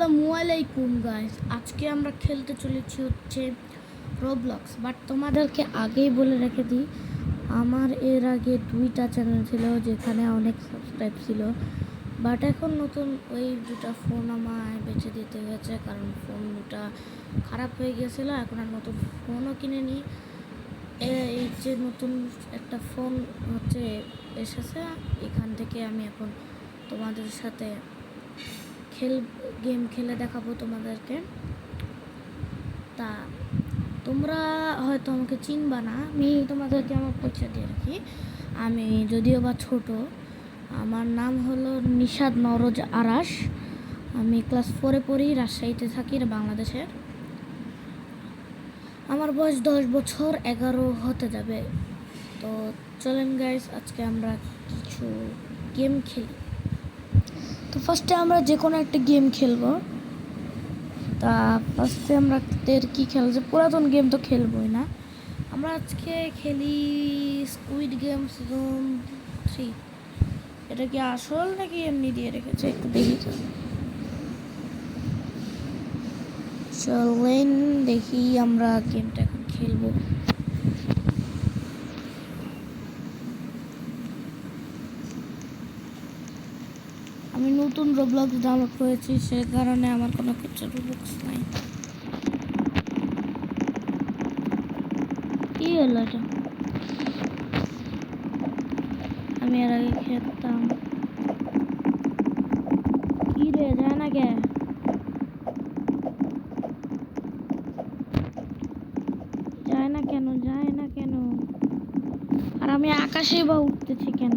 আসসালামু আলাইকুম গাইস, আজকে আমরা খেলতে চলেছি হচ্ছে রোবলক্স। বাট তোমাদেরকে আগেই বলে রেখে দিই, আমার এর আগে 2টা চ্যানেল ছিল যেখানে অনেক সাবস্ক্রাইব ছিল। বাট এখন নতুন ওই 2টা ফোন আমায় বেছে দিতে হয়েছে, কারণ ফোন 2টা খারাপ হয়ে গিয়েছিলো। এখন আর নতুন ফোনও কিনে নিই। এই যে নতুন একটা ফোন হচ্ছে এসেছে, এখান থেকে আমি এখন তোমাদের সাথে গেম খেলে দেখাবো তোমাদেরকে। তা তোমরা হয়তো আমাকে চিনবা না, আমি তোমাদেরকে আমার পরিচয় দিয়ে রাখি। আমি যদিও বা ছোট, আমার নাম হলো নিশাদ নরজ আরাস। আমি ক্লাস 4-এ পড়ি, রাজশাহীতে থাকি, বাংলাদেশের। আমার বয়স 10 বছর, 11 হতে যাবে। তো চলেন গাইস, আজকে আমরা কিছু গেম খেলি। তো ফার্স্টে আমরা যে কোনো একটা গেম খেলবো। তা ফার্স্টে আমরা কি খেলছে, পুরাতন গেম তো খেলবোই না। আমরা আজকে খেলি স্কুইড গেম সিজন 3। এটা কি আসল নাকি এমনি দিয়ে রেখেছে, একটু দেখি তো। চলেন দেখি আমরা গেমটা এখন খেলবো। আমি নতুন রোবলক্স ডাউনলোড করেছি, সে কারণে আমার কোনো কিছু রোবলক্স নাই। কি হলো এটা? আমি এর আগে খেলতাম। কি রে, যায় না কে? যায় না কেন, যায় না কেন? আর আমি আকাশে বা উঠতেছি কেন?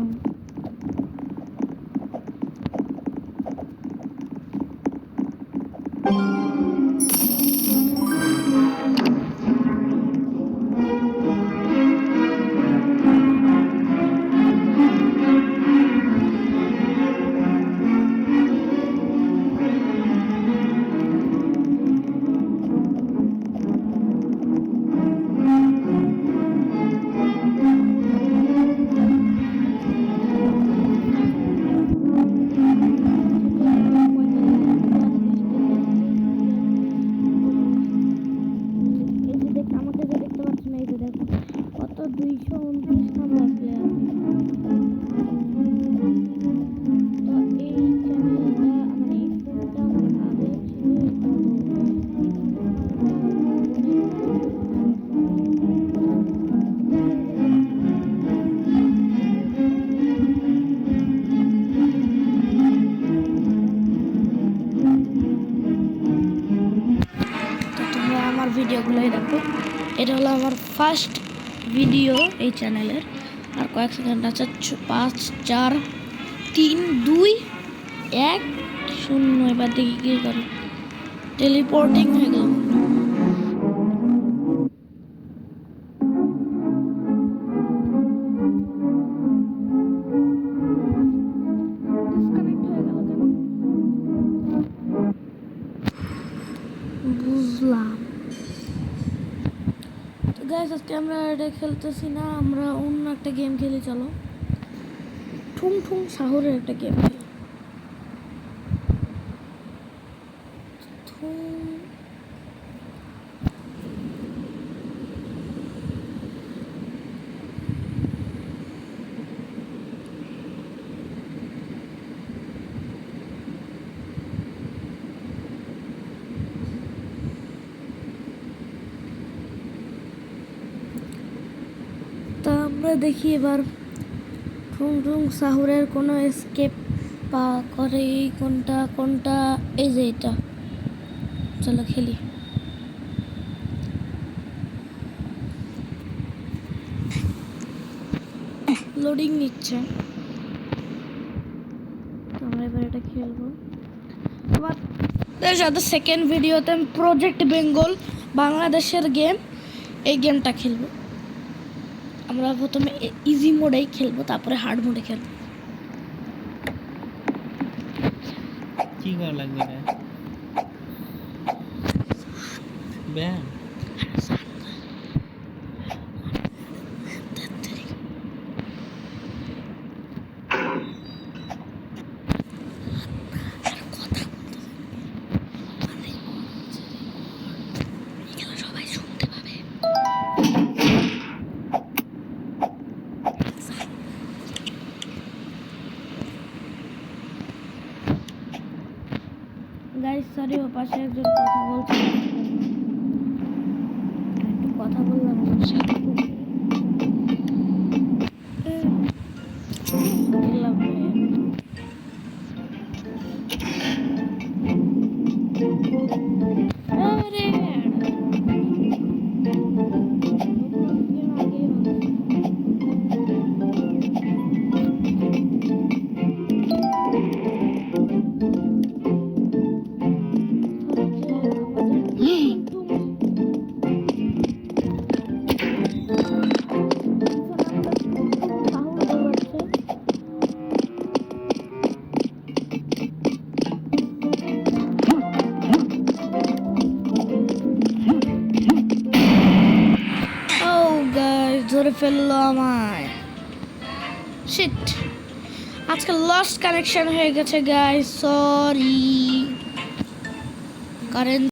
আমাকে যে দেখতে পাচ্ছ না, এই যে দেখো কত 229 নাম্বার প্লেয়ার। তো এই চ্যানেলটা মানে এই ফোনটা আমার আগে ছিল, তো তোমরা আমার ভিডিওগুলোই দেখো। এটা হলো আমার ফার্স্ট ভিডিও এই চ্যানেলের। আর কয়েক সেকেন্ড আছে, 5 4 3 2 1 0। এবার দেখি কি করে, টেলিপোর্টিং হয়ে গেল। বুঝলাম। তো গাইস, আজকে আমরা এটা খেলতেছি না, আমরা অন্য একটা গেম খেলি। চলো, ঠুং ঠুং শহরের একটা গেম খেলি। তা আমরা দেখি এবার ঠুং ঠুং সাহুরের কোনো এসকেপ পা করে কোনটা কোনটা। এই যে এটা, চলো খেলি। লোডিং নিচ্ছে, তো আমরা এবার এটা খেলবো। আমাদের সাথে সেকেন্ড ভিডিওতে আমি প্রজেক্ট বেঙ্গল বাংলাদেশের গেম, এই গেমটা খেলবো। আমরা প্রথমে ইজি মোডেই খেলবো, তারপরে হার্ড মোডে খেলবো। কি করা লাগবে রে ব্যান? গাইস সরি, ও পাশে একজন কথা বলছে, একটু কথা বললাম ওর সাথে। বললাম, আরে ধরে ফেললো আমায়, শিট। আজকে লস্ট কানেকশন হয়ে গেছে গাইস, সরি। কারেন্ট